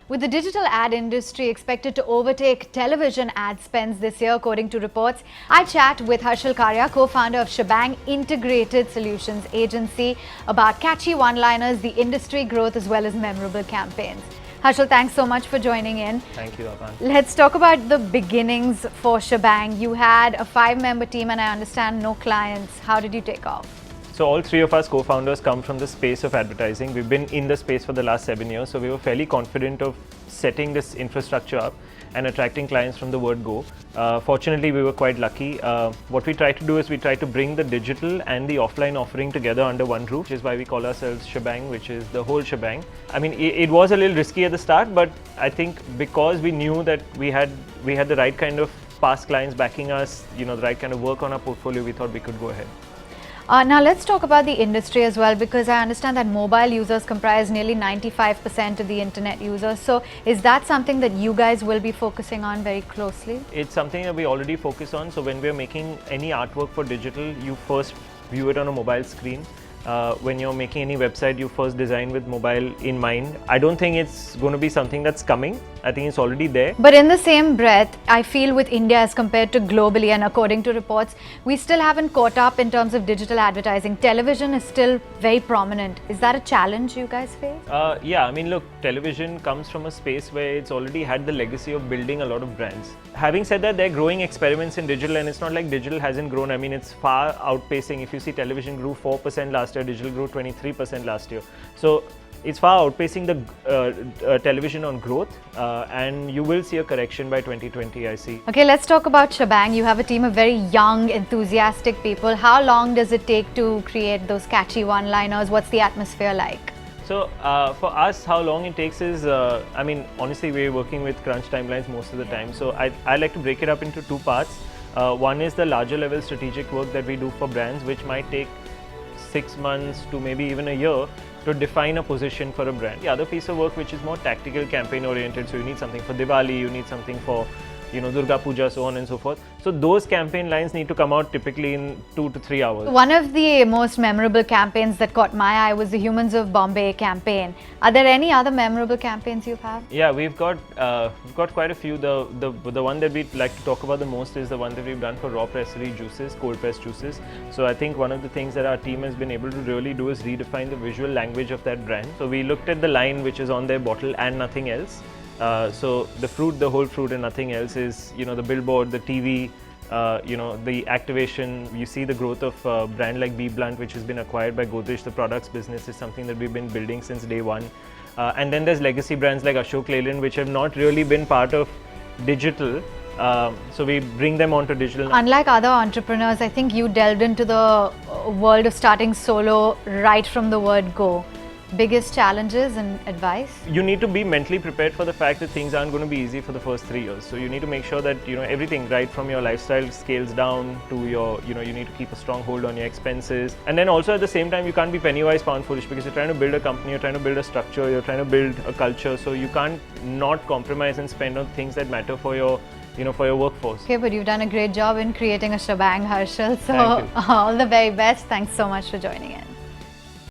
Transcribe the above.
With the digital ad industry expected to overtake television ad spends this year, according to reports, I chat with Harshil Karia, co-founder of Schbang Integrated Solutions Agency, about catchy one-liners, the industry growth, as well as memorable campaigns. Harshil, thanks so much for joining in. Thank you, Avanne. Let's talk about the beginnings for Schbang. You had a 5-member team and I understand no clients. How did you take off? So all three of us co-founders come from the space of advertising. We've been in the space for the last 7 years, so we were fairly confident of setting this infrastructure up and attracting clients from the word go. Fortunately, we were quite lucky. What we try to do is we try to bring the digital and the offline offering together under one roof, which is why we call ourselves Schbang, which is the whole shebang. I mean, it was a little risky at the start, but I think because we knew that we had the right kind of past clients backing us, the right kind of work on our portfolio, we thought we could go ahead. Now let's talk about the industry as well, because I understand that mobile users comprise nearly 95% of the internet users. So is that something that you guys will be focusing on very closely? It's something that we already focus on. So when we're making any artwork for digital, you first view it on a mobile screen. When you're making any website, you first design with mobile in mind. I don't think it's going to be something that's coming. I think it's already there. But in the same breath, I feel with India as compared to globally, and according to reports, we still haven't caught up in terms of digital advertising. Television is still very prominent. Is that a challenge you guys face? Yeah, I mean, look, television comes from a space where it's already had the legacy of building a lot of brands. Having said that, they're growing experiments in digital, and it's not like digital hasn't grown. I mean, it's far outpacing. If you see, television grew 4% last year, digital grew 23% last year. So it's far outpacing the television on growth, and you will see a correction by 2020, I see. Okay, let's talk about Schbang. You have a team of very young, enthusiastic people. How long does it take to create those catchy one-liners? What's the atmosphere like? So for us, how long it takes is, I mean, honestly, we're working with crunch timelines most of the time. So I like to break it up into two parts. One is the larger level strategic work that we do for brands, which might take 6 months to maybe even a year to define a position for a brand. The other piece of work which is more tactical, campaign oriented, so you need something for Diwali, you need something for Durga Puja, so on and so forth. So those campaign lines need to come out typically in 2 to 3 hours. One of the most memorable campaigns that caught my eye was the Humans of Bombay campaign. Are there any other memorable campaigns you've had? Yeah, we've got quite a few. The one that we'd like to talk about the most is the one that we've done for raw pressery juices, cold pressed juices. So I think one of the things that our team has been able to really do is redefine the visual language of that brand. So we looked at the line which is on their bottle and nothing else. So the fruit, the whole fruit and nothing else is, the billboard, the TV, the activation. You see the growth of a brand like Be Blunt, which has been acquired by Godrej. The products business is something that we've been building since day one. And then there's legacy brands like Ashok Leyland, which have not really been part of digital. So we bring them onto digital. Unlike other entrepreneurs, I think you delved into the world of starting solo right from the word go. Biggest challenges and advice? You need to be mentally prepared for the fact that things aren't going to be easy for the first 3 years. So you need to make sure that everything, right from your lifestyle scales down to your, you need to keep a strong hold on your expenses. And then also at the same time, you can't be penny wise pound foolish, because you're trying to build a company, you're trying to build a structure, you're trying to build a culture. So you can't not compromise and spend on things that matter for your for your workforce. Okay, but you've done a great job in creating a shebang, Harshil. So all the very best. Thanks so much for joining in.